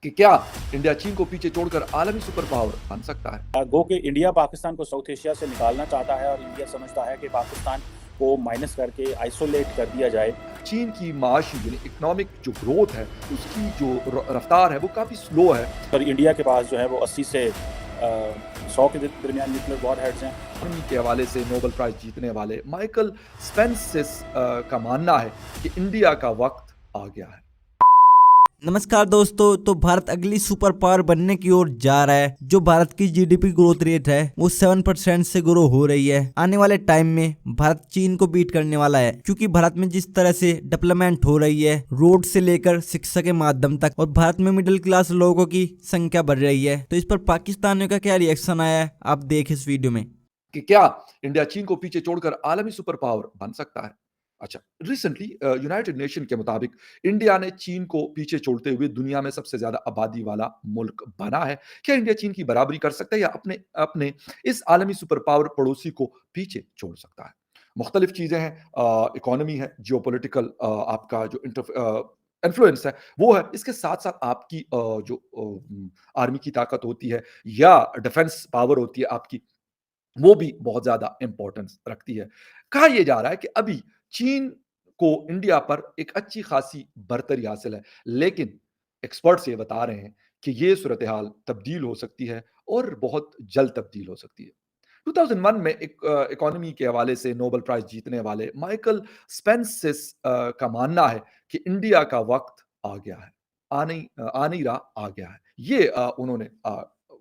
कि क्या इंडिया चीन को पीछे छोड़कर आलमी सुपर पावर बन सकता है? गो कि इंडिया पाकिस्तान को साउथ एशिया से निकालना चाहता है और इंडिया समझता है कि पाकिस्तान को माइनस करके आइसोलेट कर दिया जाए। चीन की माशी यानी इकोनॉमिक जो ग्रोथ है, उसकी जो रफ्तार है वो काफ़ी स्लो है। और इंडिया के पास जो है वो 80 से 100 के दरमियान न्यूक्लियर वॉर हेड्स हैं। इकोनॉमी के हवाले से नोबेल प्राइज जीतने वाले माइकल स्पेंसिस का मानना है कि इंडिया का वक्त आ गया है। नमस्कार दोस्तों। तो भारत अगली सुपर पावर बनने की ओर जा रहा है। जो भारत की जीडीपी ग्रोथ रेट है वो 7% से ग्रो हो रही है। आने वाले टाइम में भारत चीन को बीट करने वाला है, क्योंकि भारत में जिस तरह से डेवलपमेंट हो रही है, रोड से लेकर शिक्षा के माध्यम तक, और भारत में मिडिल क्लास लोगों की संख्या बढ़ रही है। तो इस पर पाकिस्तानियों का क्या रिएक्शन आया है, आप देख इस वीडियो में। कि क्या इंडिया चीन को पीछे छोड़कर आलमी सुपर पावर बन सकता है? अच्छा, रिसेंटली यूनाइटेड नेशन के मुताबिक इंडिया ने चीन को पीछे छोड़ते हुए दुनिया में सबसे ज्यादा आबादी वाला मुल्क बना है। क्या इंडिया चीन की बराबरी कर सकता है या अपने अपने इस आलमी सुपर पावर पड़ोसी को पीछे छोड़ सकता है? मुख्तलिफ चीजें हैं, इकोनॉमी है, जियोपॉलिटिकल आपका जो इन्फ्लुएंस है वो है, इसके साथ साथ आपकी जो आर्मी की ताकत होती है या डिफेंस पावर होती है आपकी, वो भी बहुत ज़्यादा इम्पोर्टेंस रखती है। कहा यह जा रहा है कि अभी चीन को इंडिया पर एक अच्छी खासी बर्तरी हासिल है, लेकिन एक्सपर्ट्स ये बता रहे हैं कि ये सूरत-ए-हाल तब्दील हो सकती है और बहुत जल्द तब्दील हो सकती है। 2001 में एक इकोनॉमी के हवाले से नोबेल प्राइज़ जीतने वाले माइकल स्पेंसिस का मानना है कि इंडिया का वक़्त आ गया है। आ नहीं रहा, आ गया है। ये उन्होंने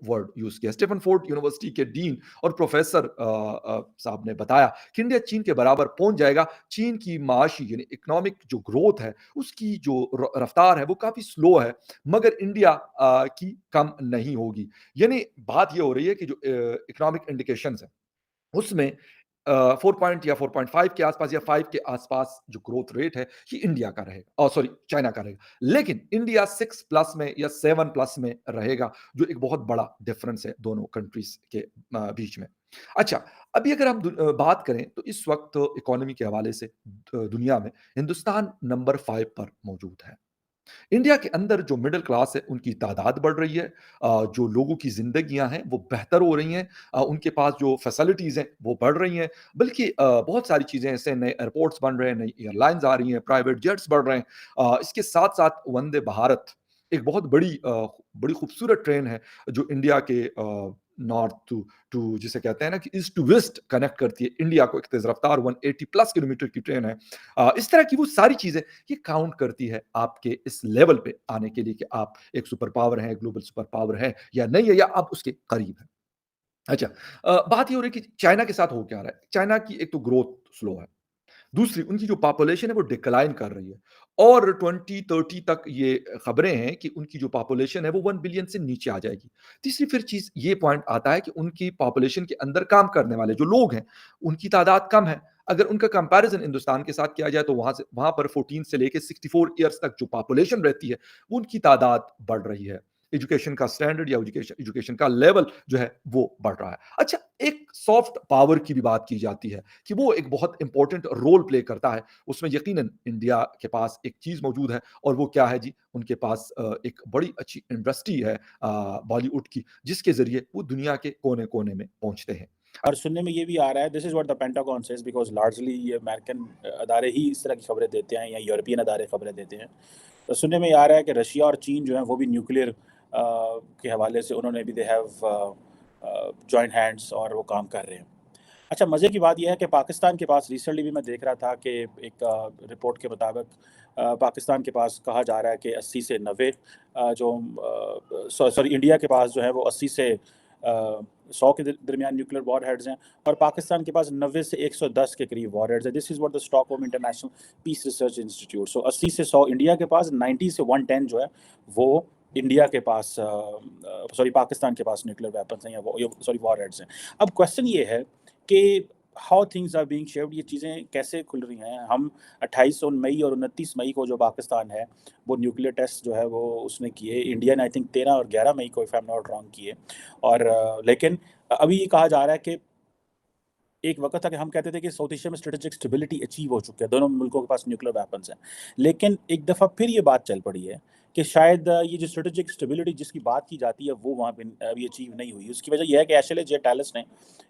वर्ड यूज़ किया। स्टीफन फोर्ड यूनिवर्सिटी के डीन और प्रोफेसर साहब ने बताया कि इंडिया चीन के बराबर पहुंच जाएगा। चीन की माशी यानी इकोनॉमिक जो ग्रोथ है, उसकी जो रफ्तार है वो काफ़ी स्लो है, मगर इंडिया की कम नहीं होगी। यानी बात ये हो रही है कि जो इकोनॉमिक इंडिकेशंस हैं, उसमें 4 पॉइंट या 4.5 के आसपास या 5 के आसपास जो ग्रोथ रेट है, ये इंडिया का रहेगा, सॉरी, चाइना का रहेगा। लेकिन इंडिया 6 प्लस में या 7 प्लस में रहेगा, जो एक बहुत बड़ा डिफरेंस है दोनों कंट्रीज के बीच में। अच्छा, अभी अगर हम बात करें तो इस वक्त इकोनॉमी के हवाले से दुनिया में हिंदुस्तान नंबर 5 पर मौजूद है। इंडिया के अंदर जो मिडिल क्लास है उनकी तादाद बढ़ रही है, जो लोगों की ज़िंदगियाँ हैं वो बेहतर हो रही हैं, उनके पास जो फैसिलिटीज़ हैं वो बढ़ रही हैं, बल्कि बहुत सारी चीज़ें ऐसे नए एयरपोर्ट्स बन रहे हैं, नई एयरलाइंस आ रही हैं, प्राइवेट जेट्स बढ़ रहे हैं। इसके साथ-साथ वंदे भारत एक बहुत बड़ी खूबसूरत ट्रेन है जो इंडिया के नॉर्थ टू टू जिसे कहते हैं ना कि ईस्ट टू वेस्ट कनेक्ट करती है इंडिया को। एक तेज़ रफ्तार 180 प्लस किलोमीटर की ट्रेन है। इस तरह की वो सारी चीज़ें ये काउंट करती है आपके इस लेवल पे आने के लिए कि आप एक सुपर पावर हैं, ग्लोबल सुपर पावर हैं या नहीं है, या आप उसके करीब हैं। अच्छा, बात ये हो रही है कि चाइना के साथ हो क्या रहा है? चाइना की एक तो ग्रोथ स्लो है। दूसरी, उनकी जो पॉपुलेशन है वो डिक्लाइन कर रही है और 2030 तक ये खबरें हैं कि उनकी जो पॉपुलेशन है वो 1 बिलियन से नीचे आ जाएगी। तीसरी फिर चीज़ ये पॉइंट आता है कि उनकी पॉपुलेशन के अंदर काम करने वाले जो लोग हैं, उनकी तादाद कम है। अगर उनका कंपैरिज़न हिंदुस्तान के साथ किया जाए तो वहाँ पर 14 से लेके 64 इयर्स तक जो पॉपुलेशन रहती है, उनकी तादाद बढ़ रही है। एजुकेशन का स्टैंडर्ड या एजुकेशन का लेवल जो है वो बढ़ रहा है। अच्छा, एक सॉफ्ट पावर की भी बात की जाती है कि वो एक बहुत इंपॉर्टेंट रोल प्ले करता है। उसमें यकीनन इंडिया के पास एक चीज़ मौजूद है और वो क्या है जी? उनके पास एक बड़ी अच्छी इंडस्ट्री है बॉलीवुड की, जिसके ज़रिए वो दुनिया के कोने-कोने में पहुँचते हैं। और सुनने में ये भी आ रहा है, this is what the pentagon says, because largely ये अमेरिकन अदारे ही इस तरह की खबरें देते हैं या यूरोपियन अदारे खबरें देते हैं। तो सुनने में ये आ रहा है कि रशिया और चीन जो हैं वो भी न्यूक्लियर के हवाले से उन्होंने भी दे हैव जॉइंट हैंड्स और वो काम कर रहे हैं। अच्छा, मज़े की बात ये है कि पाकिस्तान के पास रिसेंटली भी मैं देख रहा था कि एक रिपोर्ट के मुताबिक पाकिस्तान के पास कहा जा रहा है कि 80 से 90 सॉरी इंडिया के पास जो है वो 80 से 100 के दरमियान न्यूक्लियर वॉर हेड्स हैं और पाकिस्तान के पास 90 से 110 के करीब वॉर हेड्स हैं। This is what the Stockholm International Peace Research Institute. So 80 से 100 इंडिया के पास, 90 से 110 जो है वो इंडिया के पास सॉरी पाकिस्तान के पास न्यूक्लियर वेपन्स हैं या सॉरी वॉर हेड्स हैं। अब क्वेश्चन ये है कि how things are being shaped, ये चीज़ें कैसे खुल रही हैं। हम 28 मई और 29 मई को जो पाकिस्तान है वो न्यूक्लियर टेस्ट जो है वो उसने किए। इंडिया ने आई थिंक 13 और 11 मई को, if I am not wrong, किए। और लेकिन अभी ये कहा जा रहा है कि एक वक़्त था कि हम कहते थे कि साउथ एशिया में स्ट्रेटेजिक स्टेबिलिटी अचीव हो चुकी है, दोनों मुल्कों के पास न्यूक्लियर वेपन्स हैं। लेकिन एक दफ़ा फिर ये बात चल पड़ी है कि शायद ये जो स्ट्रेटेजिक स्टेबिलिटी जिसकी बात की जाती है वो वहाँ पे अभी अचीव नहीं हुई। उसकी वजह यह है कि एशले जे टैलस ने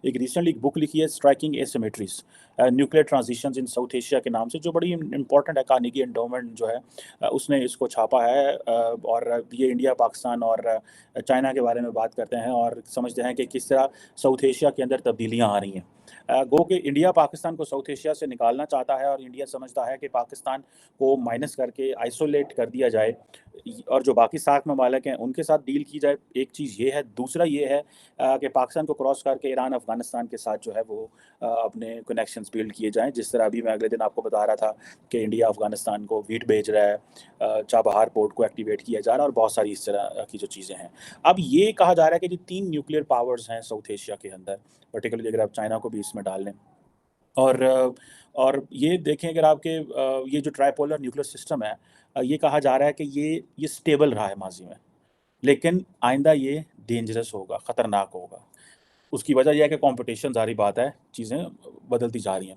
एक रिसेंटली एक बुक लिखी है, स्ट्राइकिंग एसिमेट्रीज न्यूक्लियर ट्रांजिशंस इन साउथ एशिया के नाम से, जो बड़ी इंपॉर्टेंट है। कार्नेगी एंडोमेंट जो है उसने इसको छापा है, और ये इंडिया, पाकिस्तान और चाइना के बारे में बात करते हैं और समझते हैं कि किस तरह साउथ एशिया के अंदर तब्दीलियाँ आ रही हैं। गो कि इंडिया पाकिस्तान को साउथ एशिया से निकालना चाहता है, और इंडिया समझता है कि पाकिस्तान को माइनस करके आइसोलेट कर दिया जाए और जो बाकी सार्क ममालिक हैं उनके साथ डील की जाए। एक चीज़ ये है। दूसरा ये है कि पाकिस्तान को क्रॉस करके ईरान, अफगानिस्तान के साथ जो है वो अपने कनेक्शंस बिल्ड किए जाएँ। जिस तरह अभी मैं अगले दिन आपको बता रहा था कि इंडिया अफगानिस्तान को व्हीट भेज रहा है, चाबहार पोर्ट को एक्टिवेट किया जा रहा है, और बहुत सारी इस तरह की जो चीज़ें हैं। अब ये कहा जा रहा है कि जो 3 न्यूक्लियर पावर्स हैं साउथ एशिया के अंदर, पर्टिकुलरली अगर आप चाइना को भी इसमें डाल लें, और ये देखें अगर आपके ये जो ट्राइपोलर न्यूक्लियर सिस्टम है, ये कहा जा रहा है कि ये स्टेबल रहा है माजी में, लेकिन आइंदा ये डेंजरस होगा, ख़तरनाक होगा। उसकी वजह यह है कि कंपटीशन, ज़ाहिर बात है, चीज़ें बदलती जा रही हैं।